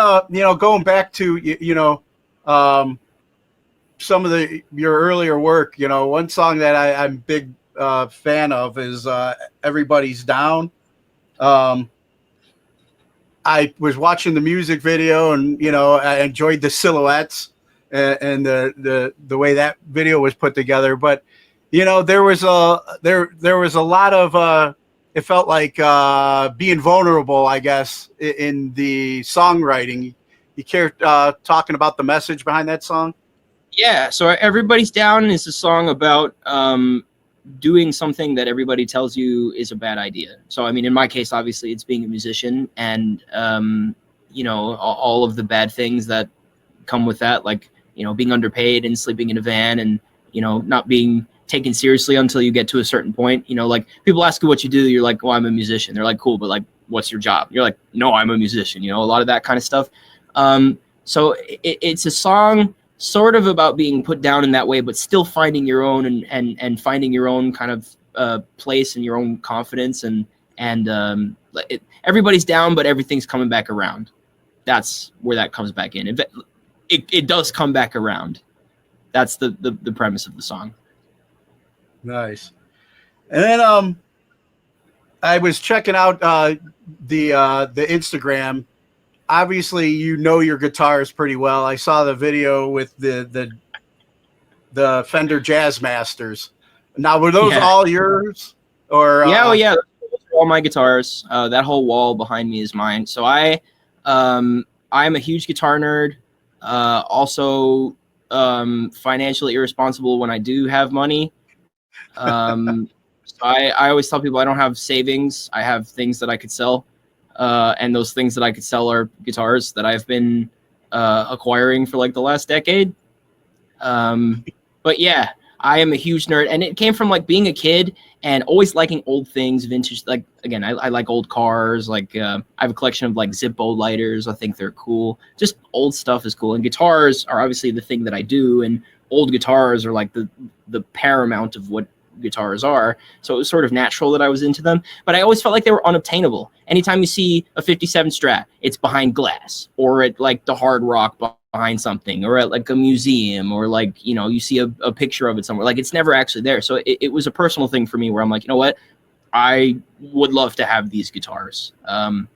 going back to some of your earlier work, one song that I'm a big fan of is Everybody's Down. I was watching the music video, and I enjoyed the silhouettes and the way that video was put together. But there was a lot of it felt like being vulnerable, I guess, in the songwriting. You care talking about the message behind that song? Yeah, so Everybody's Down is a song about doing something that everybody tells you is a bad idea. So, I mean, in my case, obviously, it's being a musician, and, all of the bad things that come with that, like, being underpaid and sleeping in a van, and, not being taken seriously until you get to a certain point. Like, people ask you what you do, you're like, well, I'm a musician. They're like, cool, but like, what's your job? You're like, no, I'm a musician. A lot of that kind of stuff. So it's a song sort of about being put down in that way, but still finding your own and finding your own kind of place and your own confidence. And everybody's down, but everything's coming back around. That's where that comes back in. It does come back around. that's the premise of the song. Nice. And then I was checking out the Instagram. Obviously, you know your guitars pretty well. I saw the video with the Fender Jazz Masters. Now, were those all yours? Or Yeah, those are all my guitars. That whole wall behind me is mine. So I'm a huge guitar nerd. Also, financially irresponsible when I do have money. So I always tell people I don't have savings. I have things that I could sell. And those things that I could sell are guitars that I've been acquiring for like the last decade. But yeah, I am a huge nerd, and it came from like being a kid and always liking old things, vintage. Like again, I like old cars. Like I have a collection of like Zippo lighters. I think they're cool. Just old stuff is cool, and guitars are obviously the thing that I do. And old guitars are like the paramount of what guitars are. So it was sort of natural that I was into them, but I always felt like they were unobtainable. Anytime you see a 57 Strat, it's behind glass, or at like the Hard Rock behind something, or at like a museum, or like, you know, you see a picture of it somewhere. Like it's never actually there. So it was a personal thing for me where I'm like, you know what, I would love to have these guitars. And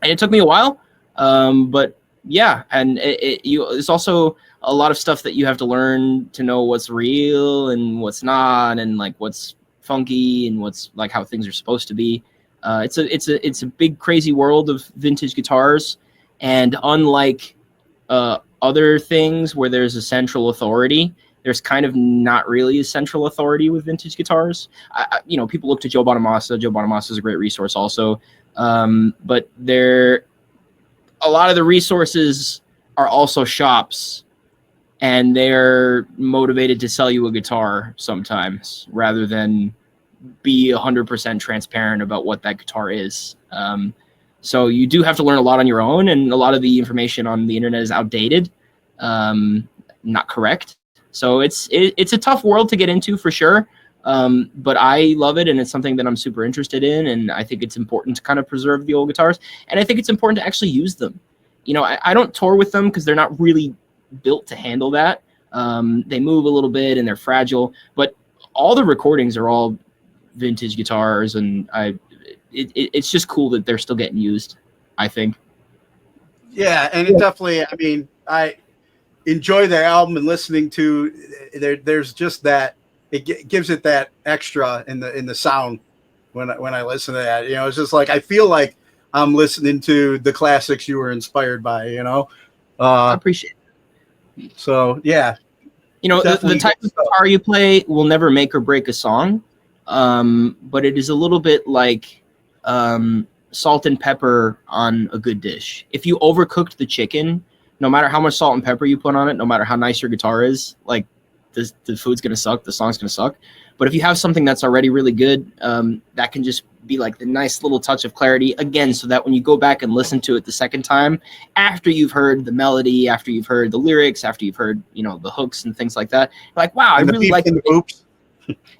it took me a while, but yeah, and it's also a lot of stuff that you have to learn to know what's real and what's not, and like what's funky and what's like how things are supposed to be. It's a big crazy world of vintage guitars, and unlike other things where there's a central authority, there's kind of not really a central authority with vintage guitars. You know, people look to Joe Bonamassa. Joe Bonamassa is a great resource also, but a lot of the resources are also shops, and they're motivated to sell you a guitar sometimes rather than be 100% transparent about what that guitar is. So you do have to learn a lot on your own, and a lot of the information on the internet is outdated, not correct. So it's a tough world to get into for sure. But I love it, and it's something that I'm super interested in, and I think it's important to kind of preserve the old guitars, and I think it's important to actually use them. You know, I don't tour with them because they're not really built to handle that. They move a little bit and they're fragile, but all the recordings are all vintage guitars, and it's just cool that they're still getting used, I think. Yeah, and it definitely, I mean, I enjoy the album and listening to there's just that it gives it that extra in the sound when I listen to that. You know, it's just like I feel like I'm listening to the classics you were inspired by, you know. I appreciate it. So yeah, you know, the type of guitar you play will never make or break a song, but it is a little bit like salt and pepper on a good dish. If you overcooked the chicken, no matter how much salt and pepper you put on it, no matter how nice your guitar is, like the food's gonna suck, the song's gonna suck. But if you have something that's already really good, that can just be like the nice little touch of clarity again, so that when you go back and listen to it the second time, after you've heard the melody, after you've heard the lyrics, after you've heard, you know, the hooks and things like that, you're like, wow, I really like the boops.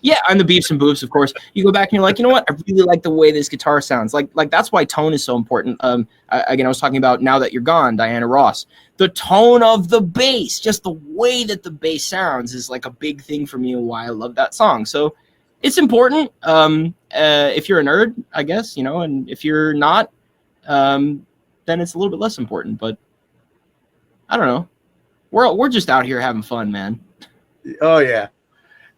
Yeah, and the beeps and boops, of course. You go back and you're like, you know what? I really like the way this guitar sounds. Like that's why tone is so important. Again, I was talking about Now That You're Gone, Diana Ross. The tone of the bass, just the way that the bass sounds, is like a big thing for me and why I love that song. So it's important. If you're a nerd, I guess, you know, and if you're not, then it's a little bit less important. But I don't know. We're just out here having fun, man. Oh yeah.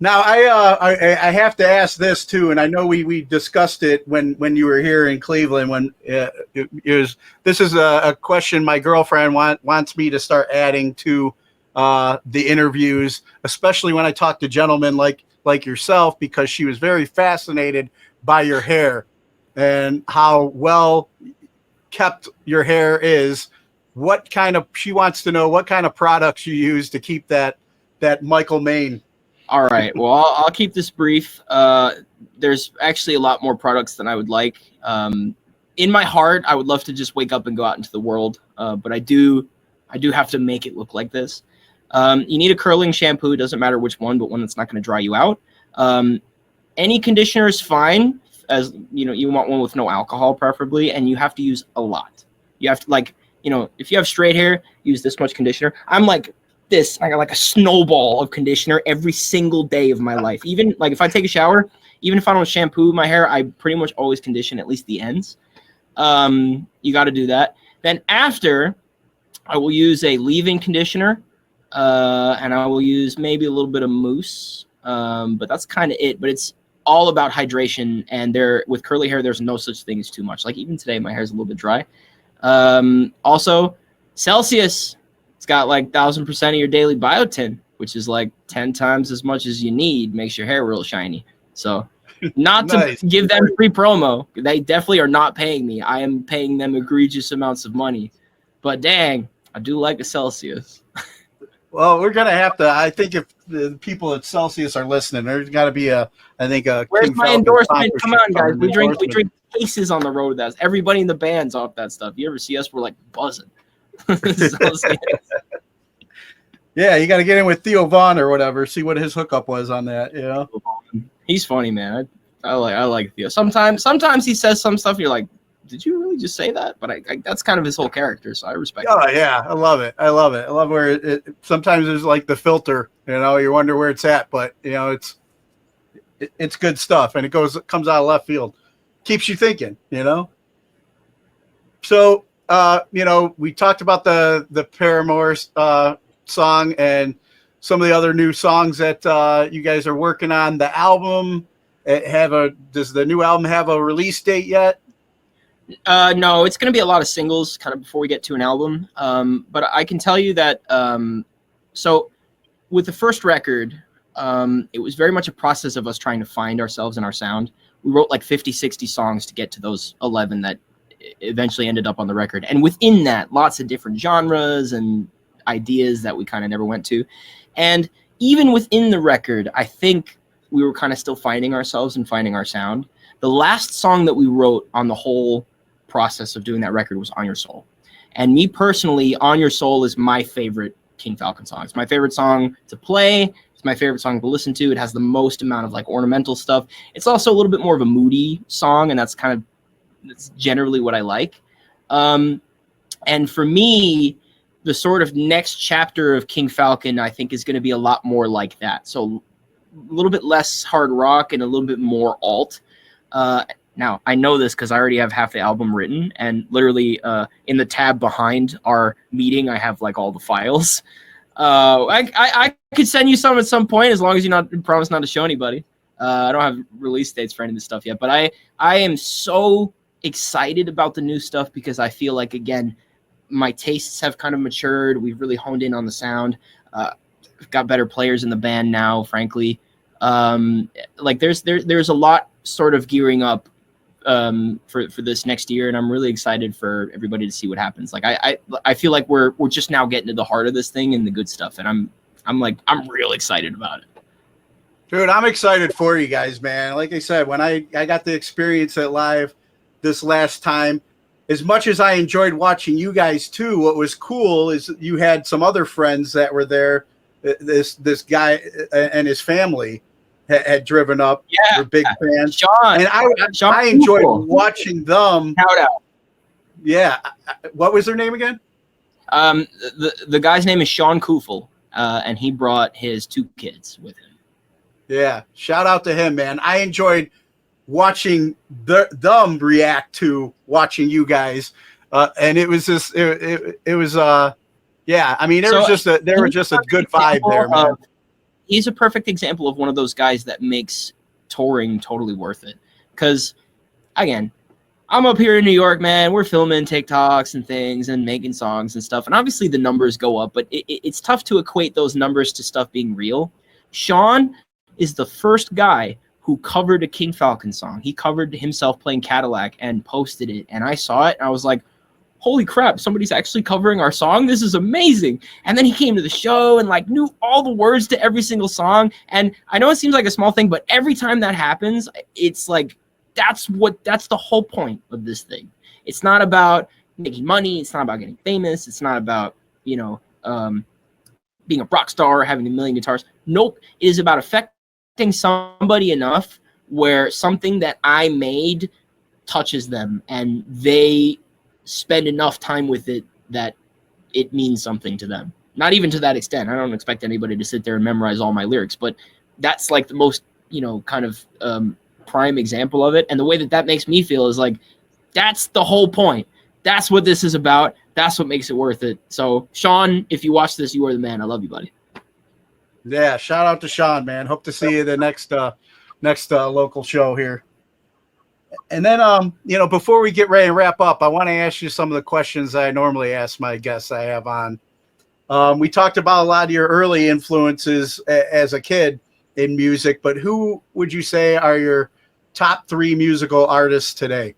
Now I have to ask this too, and I know we discussed it when you were here in Cleveland. When this is a question my girlfriend wants me to start adding to the interviews, especially when I talk to gentlemen like yourself, because she was very fascinated by your hair and how well kept your hair is. She wants to know what kind of products you use to keep that Michael mane. All right. Well, I'll keep this brief. There's actually a lot more products than I would like. In my heart, I would love to just wake up and go out into the world, but I do have to make it look like this. You need a curling shampoo. It doesn't matter which one, but one that's not going to dry you out. Any conditioner is fine, as you know. You want one with no alcohol, preferably, and you have to use a lot. You have to, like, you know, if you have straight hair, use this much conditioner. I'm like this. I got like a snowball of conditioner every single day of my life. Even like if I take a shower, even if I don't shampoo my hair, I pretty much always condition at least the ends. You got to do that. Then after, I will use a leave-in conditioner, and I will use maybe a little bit of mousse, but that's kind of it. But it's all about hydration, and with curly hair, there's no such thing as too much. Like even today, my hair is a little bit dry. Also, Celsius. It's got like 1,000% of your daily biotin, which is like 10 times as much as you need. Makes your hair real shiny. So not Nice. to give them free promo. They definitely are not paying me. I am paying them egregious amounts of money. But dang, I do like a Celsius. Well, we're gonna have to. I think if the people at Celsius are listening, there's got to be a. I think a. Where's King my Falcon endorsement? Come on, guys. We drink endorsement. cases on the road. That's everybody in the band's off that stuff. You ever see us? We're like buzzing. Celsius. Yeah, you got to get in with Theo Vaughn or whatever. See what his hookup was on that. You know, He's funny, man. I like Theo. Sometimes he says some stuff. And you're like, did you really just say that? But I that's kind of his whole character, so I respect. Oh yeah, I love it. I love where it sometimes there's like the filter. You know, you wonder where it's at, but you know it's good stuff, and it comes out of left field, keeps you thinking. You know. So you know, we talked about the Paramore song and some of the other new songs that you guys are working on. The album does the new album have a release date yet? No, it's going to be a lot of singles kind of before we get to an album. But I can tell you that so with the first record, it was very much a process of us trying to find ourselves and our sound. We wrote like 50, 60 songs to get to those 11 that eventually ended up on the record. And within that, lots of different genres and ideas that we kind of never went to. And even within the record, I think we were kind of still finding ourselves and finding our sound. The last song that we wrote on the whole process of doing that record was On Your Soul. And me personally, On Your Soul is my favorite King Falcon song. It's my favorite song to play. It's my favorite song to listen to. It has the most amount of like ornamental stuff. It's also a little bit more of a moody song, and that's generally what I like. And for me, the sort of next chapter of King Falcon, I think, is going to be a lot more like that. So a little bit less hard rock and a little bit more alt. Now, I know this because I already have half the album written, and literally in the tab behind our meeting, I have like all the files. I could send you some at some point as long as you promise not to show anybody. I don't have release dates for any of this stuff yet, but I am so excited about the new stuff because I feel like, again, my tastes have kind of matured. We've really honed in on the sound. We've got better players in the band now, frankly. Like there's a lot sort of gearing up for this next year, and I'm really excited for everybody to see what happens. Like I feel like we're just now getting to the heart of this thing and the good stuff, and I'm real excited about it. Dude, I'm excited for you guys, man. Like I said, when I got to experience it live this last time, as much as I enjoyed watching you guys too, what was cool is you had some other friends that were there. This guy and his family had driven up. Yeah, were big fans. Sean, and Sean I enjoyed Kufel. watching them. Shout out. Yeah. What was their name again? The guy's name is Sean Kufel, and he brought his 2 kids with him. Yeah. Shout out to him, man. I enjoyed watching them react to watching you guys. And it was just, it was, yeah. I mean, there was just a good vibe there, man. He's a perfect example of one of those guys that makes touring totally worth it. Because, again, I'm up here in New York, man. We're filming TikToks and things and making songs and stuff. And obviously the numbers go up, but it's tough to equate those numbers to stuff being real. Sean is the first guy who covered a King Falcon song. He covered himself playing Cadillac and posted it. And I saw it and I was like, holy crap, somebody's actually covering our song. This is amazing. And then he came to the show and like knew all the words to every single song. And I know it seems like a small thing, but every time that happens, it's like, that's the whole point of this thing. It's not about making money. It's not about getting famous. It's not about, being a rock star or having 1 million guitars. Nope. It is about affecting somebody enough where something that I made touches them and they spend enough time with it that it means something to them. not even to that extent. I don't expect anybody to sit there and memorize all my lyrics, but that's like the most, kind of prime example of it. And the way that makes me feel is like, that's the whole point. That's what this is about. That's what makes it worth it. So, Sean, if you watch this, you are the man. I love you, buddy. Yeah, shout out to Sean, man. Hope to see you the next local show here. And then, before we get ready to wrap up, I want to ask you some of the questions I normally ask my guests I have on. We talked about a lot of your early influences as a kid in music, but who would you say are your top 3 musical artists today?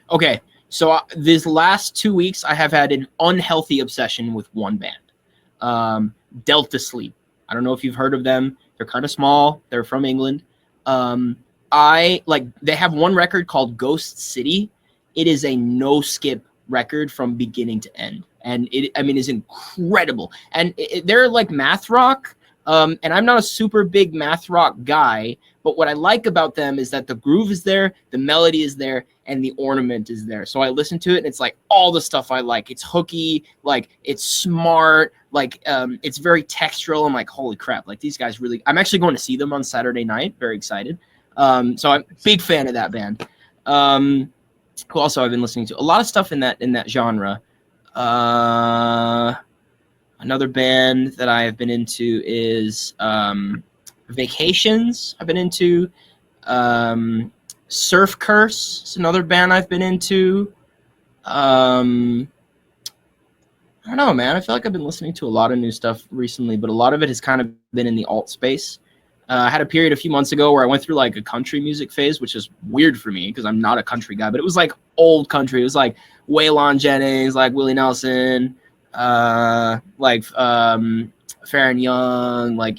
Okay, so these last 2 weeks, I have had an unhealthy obsession with one band, Delta Sleep. I don't know if you've heard of them. They're kind of small. They're from England. They have one record called Ghost City. It is a no skip record from beginning to end. And is incredible. And they're like math rock. And I'm not a super big math rock guy, but what I like about them is that the groove is there, the melody is there, and the ornament is there. So I listen to it and it's like all the stuff I like. It's hooky, like it's smart, like it's very textural. I'm like, holy crap, like these guys really, I'm actually going to see them on Saturday night. Very excited. So I'm a big fan of that band. Who also I've been listening to a lot of stuff in that genre. Another band that I have been into is Vacations. I've been into Surf Curse. It's another band I've been into. I don't know, man. I feel like I've been listening to a lot of new stuff recently, but a lot of it has kind of been in the alt space. I had a period a few months ago where I went through like a country music phase, which is weird for me because I'm not a country guy, but it was like old country. It was like Waylon Jennings, like Willie Nelson, Fair and Young, like,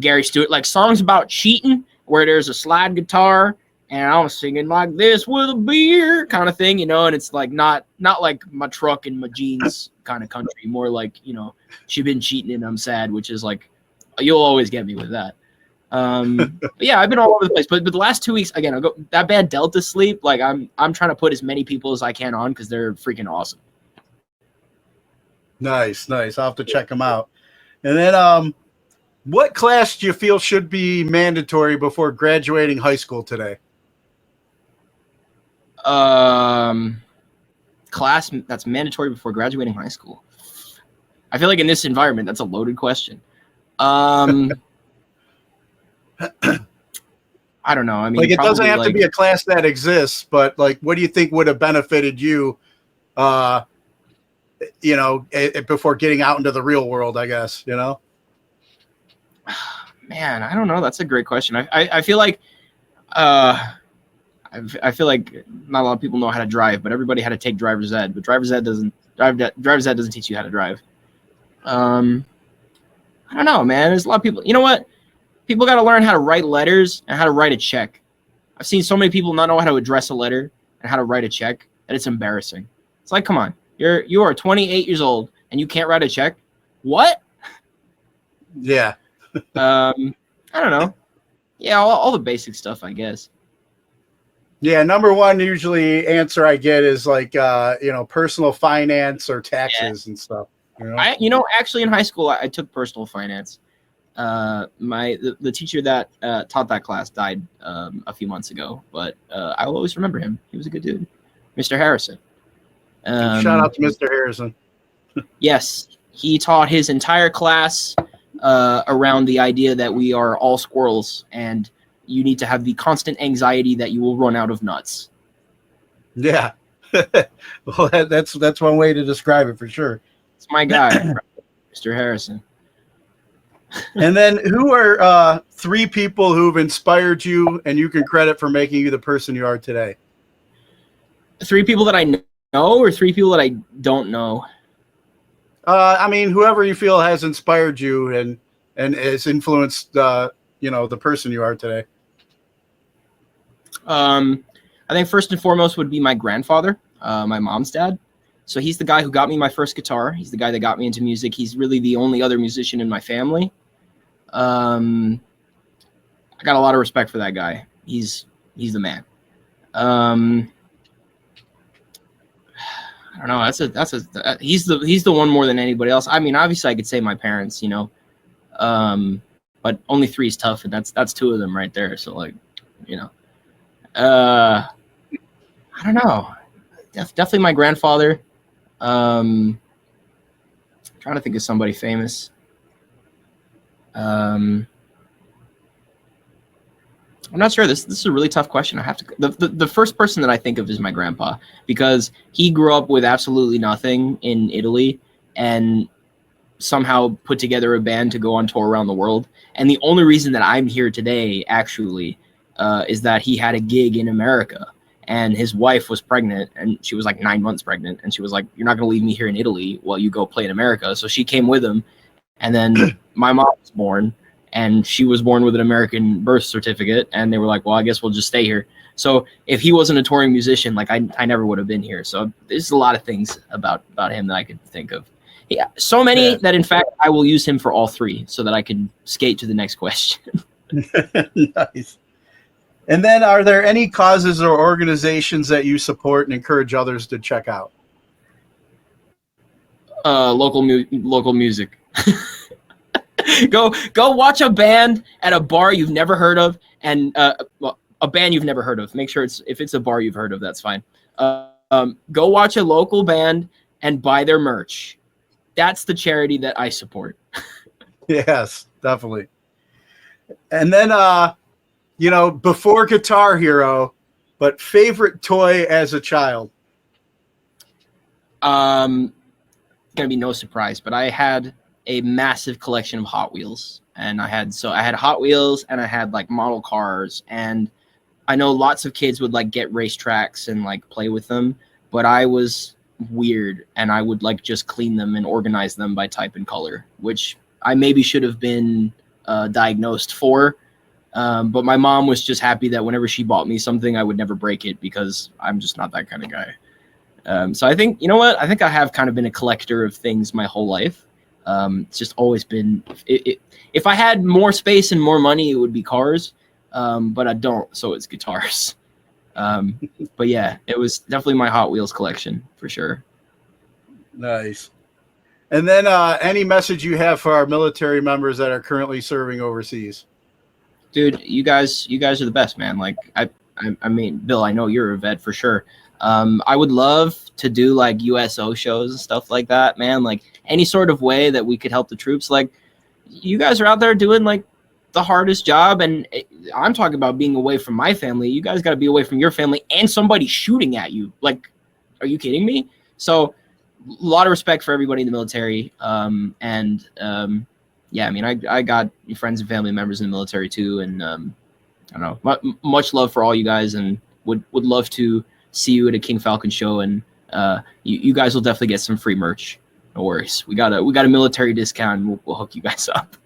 Gary Stewart, like songs about cheating where there's a slide guitar and I was singing like this with a beer kind of thing, and it's like not like my truck and my jeans kind of country, more like, she been cheating and I'm sad, which is like, you'll always get me with that. But yeah, I've been all over the place. But the last 2 weeks, again, that band Delta Sleep, like I'm trying to put as many people as I can on because they're freaking awesome. Nice. I'll have to check them out. And then, what class do you feel should be mandatory before graduating high school today? Class that's mandatory before graduating high school. I feel like in this environment, that's a loaded question. I don't know. I mean, like it doesn't have to be a class that exists, but like, what do you think would have benefited you, before getting out into the real world, I guess, Man, I don't know. That's a great question. I feel like, I feel like not a lot of people know how to drive, but everybody had to take driver's ed, but driver's ed doesn't teach you how to drive. I don't know, man. There's a lot of people. You know what? People got to learn how to write letters and how to write a check. I've seen so many people not know how to address a letter and how to write a check that it's embarrassing. It's like, come on, you are 28 years old and you can't write a check. What? Yeah. I don't know. Yeah, all the basic stuff, I guess. Yeah, number one usually answer I get is like personal finance or taxes and stuff. Actually in high school I took personal finance. The teacher that taught that class died a few months ago, but I will always remember him. He was a good dude, Mr. Harrison. Shout out to Mr. Harrison. Yes, he taught his entire class around the idea that we are all squirrels and you need to have the constant anxiety that you will run out of nuts. Yeah. Well, that's one way to describe it for sure. It's my guy, Mr. Harrison. And then who are 3 people who've inspired you and you can credit for making you the person you are today? 3 people that I know or 3 people that I don't know? Whoever you feel has inspired you and has influenced the person you are today. I think first and foremost would be my grandfather, my mom's dad. So he's the guy who got me my first guitar. He's the guy that got me into music. He's really the only other musician in my family. I got a lot of respect for that guy. He's the man. I don't know. He's the one more than anybody else. I mean, obviously I could say my parents, but only 3 is tough, and that's 2 of them right there. So like, I don't know. Definitely my grandfather. Trying to think of somebody famous. I'm not sure. This is a really tough question. I have to. The first person that I think of is my grandpa, because he grew up with absolutely nothing in Italy and somehow put together a band to go on tour around the world. And the only reason that I'm here today actually is that he had a gig in America, and his wife was pregnant, and she was like 9 months pregnant, and she was like, "You're not going to leave me here in Italy while you go play in America." So she came with him, and then my mom was born, and she was born with an American birth certificate, and they were like, "Well, I guess we'll just stay here." So if he wasn't a touring musician, like I never would have been here. So there's a lot of things about him that I could think of. Yeah, so many that in fact I will use him for all 3 so that I can skate to the next question. Nice. And then, are there any causes or organizations that you support and encourage others to check out? Local music. Go watch a band at a bar you've never heard of, and a band you've never heard of. Make sure if it's a bar you've heard of, that's fine. Go watch a local band and buy their merch. That's the charity that I support. Yes, definitely. And then, before Guitar Hero, but favorite toy as a child? Gonna be no surprise, but I had a massive collection of Hot Wheels, and I had Hot Wheels, and I had like model cars, and I know lots of kids would like get racetracks and like play with them, but I was weird, and I would like just clean them and organize them by type and color, which I maybe should have been diagnosed for. But my mom was just happy that whenever she bought me something, I would never break it, because I'm just not that kind of guy. So I think, I think I have kind of been a collector of things my whole life. It's just always been, if I had more space and more money, it would be cars. But I don't, so it's guitars. But yeah, it was definitely my Hot Wheels collection for sure. Nice. And then any message you have for our military members that are currently serving overseas? Dude, you guys are the best, man. Like I mean, Bill, I know you're a vet for sure. I would love to do like USO shows and stuff like that, man. Like any sort of way that we could help the troops. Like you guys are out there doing like the hardest job, and I'm talking about being away from my family. You guys got to be away from your family and somebody shooting at you. Like, are you kidding me? So a lot of respect for everybody in the military. Yeah, I mean, I got friends and family members in the military too, and I don't know, much love for all you guys, and would love to see you at a King Falcon show, and you guys will definitely get some free merch. No worries, we got a military discount, and we'll hook you guys up.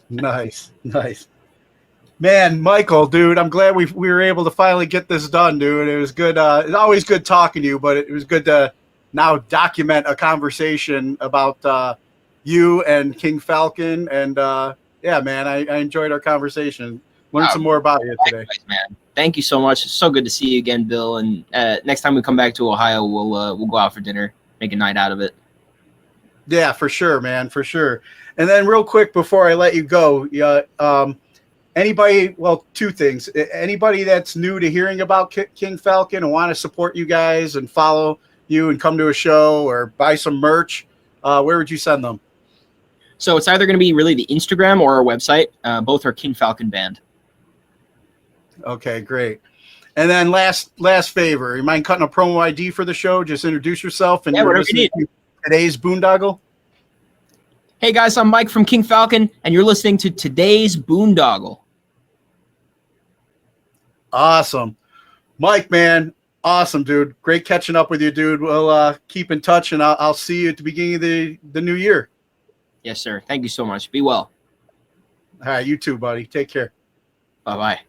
Nice. Man, Michael, dude, I'm glad we were able to finally get this done, dude. It was good. It's always good talking to you, but it was good to now document a conversation about you and King Falcon. And yeah, man, I enjoyed our conversation. Learned some more about you today. Likewise, man. Thank you so much. It's so good to see you again, Bill. And next time we come back to Ohio, we'll go out for dinner, make a night out of it. Yeah, for sure, man, for sure. And then real quick before I let you go, anybody, well, 2 things. Anybody that's new to hearing about King Falcon and want to support you guys and follow you and come to a show or buy some merch, where would you send them? So it's either going to be really the Instagram or our website. Both are King Falcon Band. Okay, great. And then last favor, you mind cutting a promo ID for the show? Just introduce yourself and whatever you need. Today's Boondoggle. Hey guys, I'm Mike from King Falcon, and you're listening to Today's Boondoggle. Awesome. Mike, man, awesome, dude. Great catching up with you, dude. We'll keep in touch, and I'll see you at the beginning of the new year. Yes, sir. Thank you so much. Be well. All right, you too, buddy. Take care. Bye-bye.